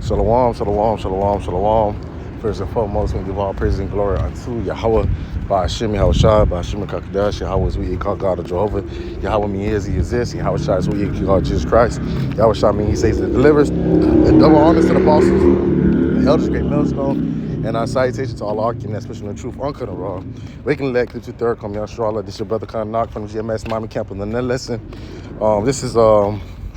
Shalom, shalom, shalom, shalom. First and foremost, we give all praise and glory unto Yahweh, by Hashem, Yahweh Shai, by Hashem Kakadash. Yahweh is we call God of Jehovah. Yahweh means he exists. Yahweh Shai is we call Jesus Christ. Yahweh Shai means he saves and delivers. And double honors to the apostles, the elders, great millstone. And our salutation to all arguing, especially in the truth, uncut and raw. Waking elect, to third, come Yahshua. This is your brother, Con Knock from the GMS Miami Camp on the net lesson. This is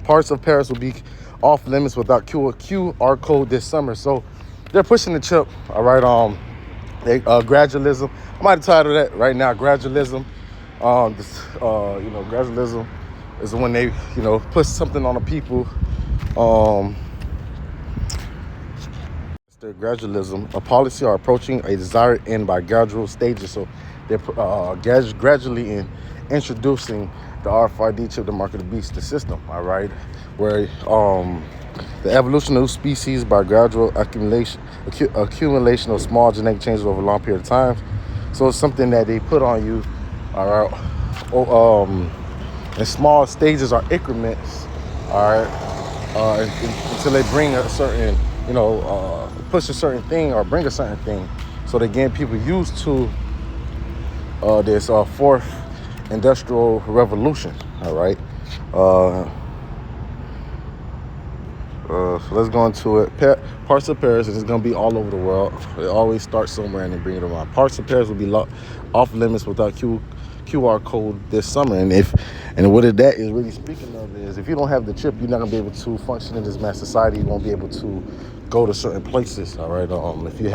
parts of Paris will be off limits without QR code this summer. So they're pushing the chip. All right. Gradualism. I might title that right now. Gradualism. Gradualism is when they, put something on the people. Their gradualism, a policy are approaching a desired end by gradual stages. So they're gradually introducing the RFID chip, the mark of the beast, the system. All right, where the evolution of species by gradual accumulation of small genetic changes over a long period of time. So it's something that they put on you, all right, in small stages or increments, all right, until they bring a certain, push a certain thing or bring a certain thing. So they get people used to this fourth industrial revolution, all right. So let's go into it. Parts of Paris is going to be all over the world. They always start somewhere and they bring it around. Parts of Paris will be off limits without QR code this summer. And what that is really speaking of is, if you don't have the chip, you're not going to be able to function in this mass society. You won't be able to go to certain places, all right. If you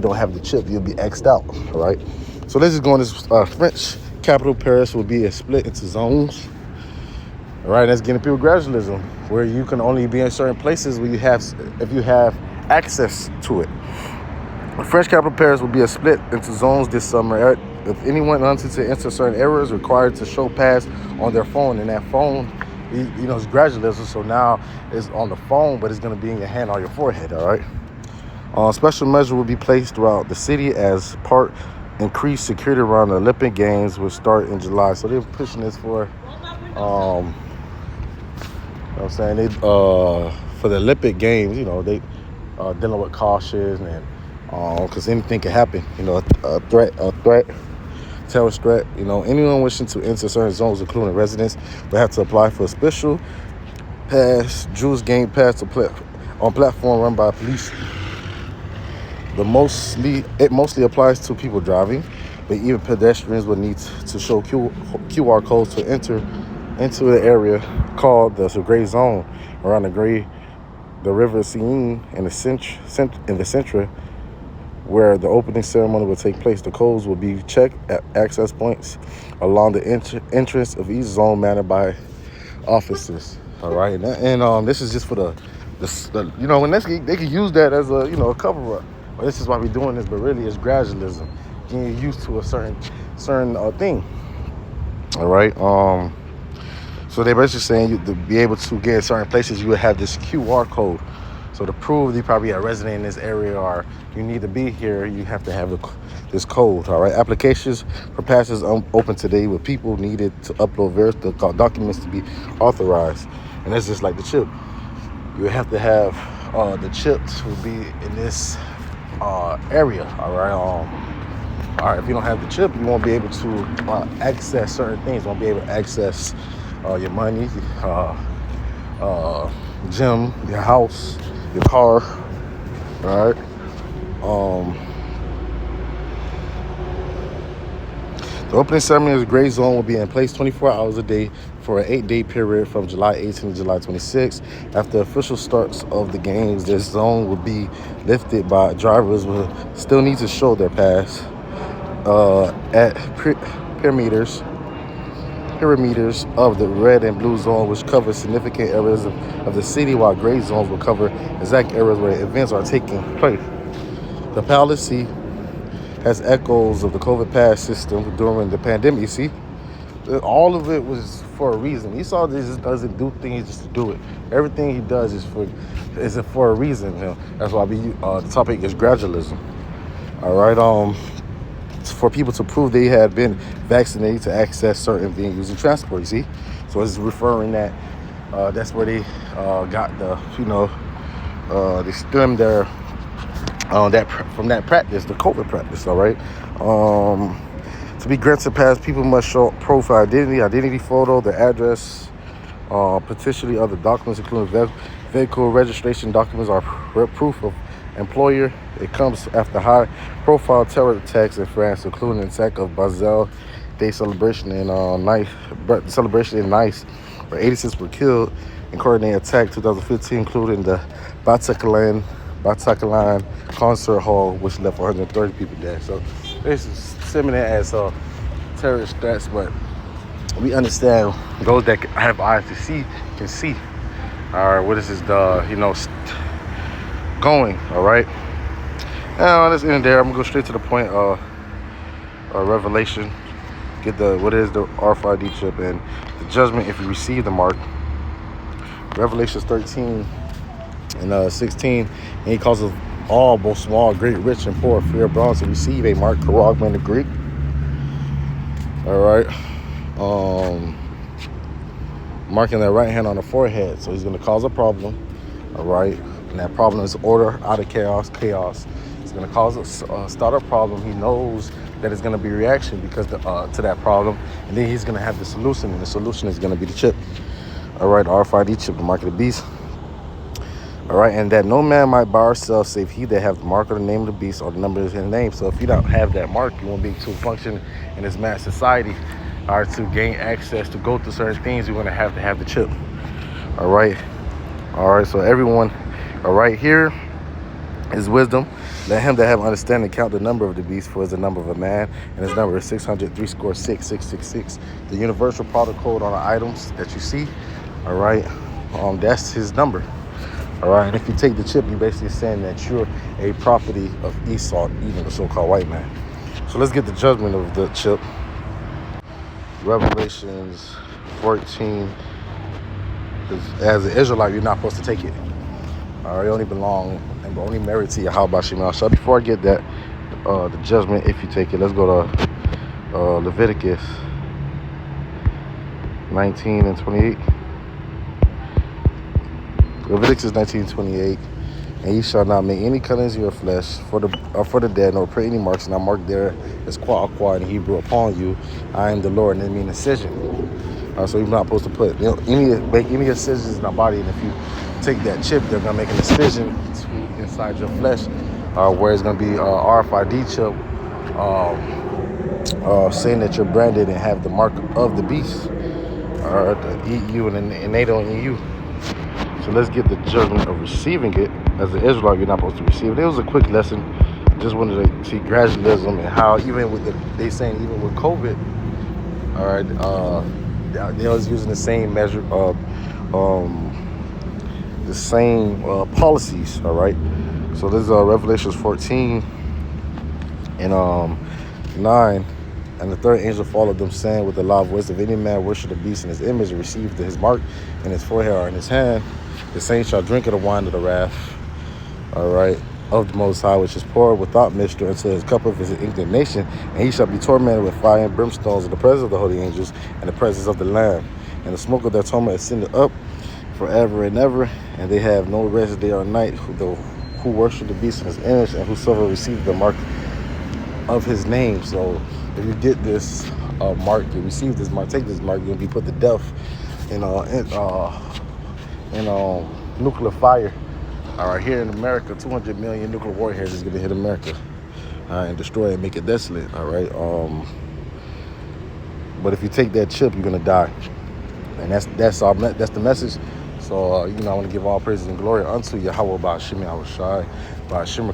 don't have the chip, you'll be X'd out, all right. So let's just go on this. French capital Paris will be split into zones. All right, that's getting people gradualism, where you can only be in certain places where if you have access to it. The French capital Paris will be split into zones this summer. If anyone wanted to enter certain areas, required to show pass on their phone, and that phone, it's gradualism. So now it's on the phone, but it's going to be in your hand or your forehead. All right. Special measure will be placed throughout the city as part increased security around the Olympic Games, will start in July. So they're pushing this for. I'm saying they for the Olympic Games, they dealing with caution and because anything can happen. A threat, terrorist threat. Anyone wishing to enter certain zones, including residents, will have to apply for a special pass, Jews game pass on platform run by police. It mostly applies to people driving, but even pedestrians will need to show QR codes to enter into the area called the gray zone around the river Seine in the center, where the opening ceremony will take place. The codes will be checked at access points along the entrance of each zone, managed by officers. All right, and this is just for when they can use that as a cover up. Well, this is why we're doing this, but really it's gradualism, getting used to a certain thing. All right. So they're basically saying you to be able to get in certain places, you would have this QR code. So to prove you probably a resident in this area or you need to be here, you have to have this code. All right. Applications for passes open today, with people needed to upload various documents to be authorized. And that's just like the chip. You have to have the chip to be in this area. All right. All right. If you don't have the chip, you won't be able to access certain things. You won't be able to access your money, gym, your house, your car, all right? The opening ceremony of the gray zone will be in place 24 hours a day for an 8-day period from July 18th to July 26th. After official starts of the games, this zone will be lifted by drivers will still need to show their pass at perimeters of the red and blue zone, which cover significant areas of the city, while gray zones will cover exact areas where events are taking place. The policy has echoes of the COVID pass system during the pandemic. You see, all of it was for a reason. Esau just doesn't do things just to do it. Everything he does is for a reason. That's why the topic is gradualism. All right. For people to prove they had been vaccinated to access certain venues and transport, you see? So it's referring that that's where they got the, They stem their from that practice, the COVID practice. All right. To be granted pass, people must show profile identity photo, the address, potentially other documents, including vehicle registration documents, are proof of employer. It comes after high-profile terror attacks in France, including the attack of Basel Day celebration in Nice, where 86 were killed, and coordinated attack 2015, including the Bataclan concert hall, which left 130 people dead. So this is similar as terrorist threats, but we understand those that have eyes to see can see. All right, what is this? Going. All right. Now let's end there. I'm gonna go straight to the point. Revelation. Get what is the RFID chip and the judgment if you receive the mark. Revelations 13 and 16. And he causes all, both small, great, rich, and poor, free or bronze, to receive a mark, charagma in the Greek. All right. Marking their right hand on the forehead. So he's going to cause a problem. All right. And that problem is order out of chaos. It's going to cause start a problem. He knows that it's going to be reaction because to that problem. And then he's going to have the solution. And the solution is going to be the chip. All right. RFID chip, the mark of the beast. All right, and that no man might buy or sell save he that have the mark or the name of the beast or the number of his name. So if you don't have that mark, you won't be able to function in this mass society, or to gain access to go through certain things. You're going to have the chip. All right, so everyone, all right, here is wisdom. Let him that have understanding count the number of the beast, for it's the number of a man, and his number is 600 The universal product code on the items that you see. All right, that's his number. All right, and if you take the chip, you're basically saying that you're a property of Esau, even the so-called white man. So let's get the judgment of the chip. Revelations 14. As an Israelite, you're not supposed to take it. All right, it only belong and only merit to Yahweh Shema. So before I get that, the judgment if you take it, let's go to Leviticus 19 and 28. Leviticus 19:28, and ye shall not make any cuttings of your flesh for the dead, nor put any marks, and I mark there as qua in Hebrew upon you. I am the Lord, and it means incision. So you're not supposed to make any incisions in our body, and if you take that chip, they're gonna make an incision inside your flesh, where it's gonna be RFID chip, saying that you're branded and have the mark of the beast, or the EU and they don't EU. So let's get the judgment of receiving it. As an Israelite, you're not supposed to receive it. It was a quick lesson. Just wanted to see gradualism and how even with they saying even with COVID, all right, they was using the same measure of the same policies. All right. So this is Revelations 14 and 9. And the third angel followed them, saying with a loud voice, if any man worship the beast in his image and receive his mark in his forehead or in his hand, the same shall drink of the wine of the wrath, all right, of the Most High, which is poured without mixture into his cup of his indignation, and he shall be tormented with fire and brimstones in the presence of the holy angels and the presence of the Lamb. And the smoke of their torment ascended up forever and ever, and they have no rest day or night, who worship the beast in his image, and whosoever receives the mark of his name. So if you get this mark, you receive this mark, take this mark, you're gonna be put to death in nuclear fire. All right, here in America, 200 million nuclear warheads is gonna hit America and destroy it, make it desolate. All right, but if you take that chip, you're gonna die, and that's the message. So I want to give all praises and glory unto Yahweh by Shemi Awashai, by Shimmer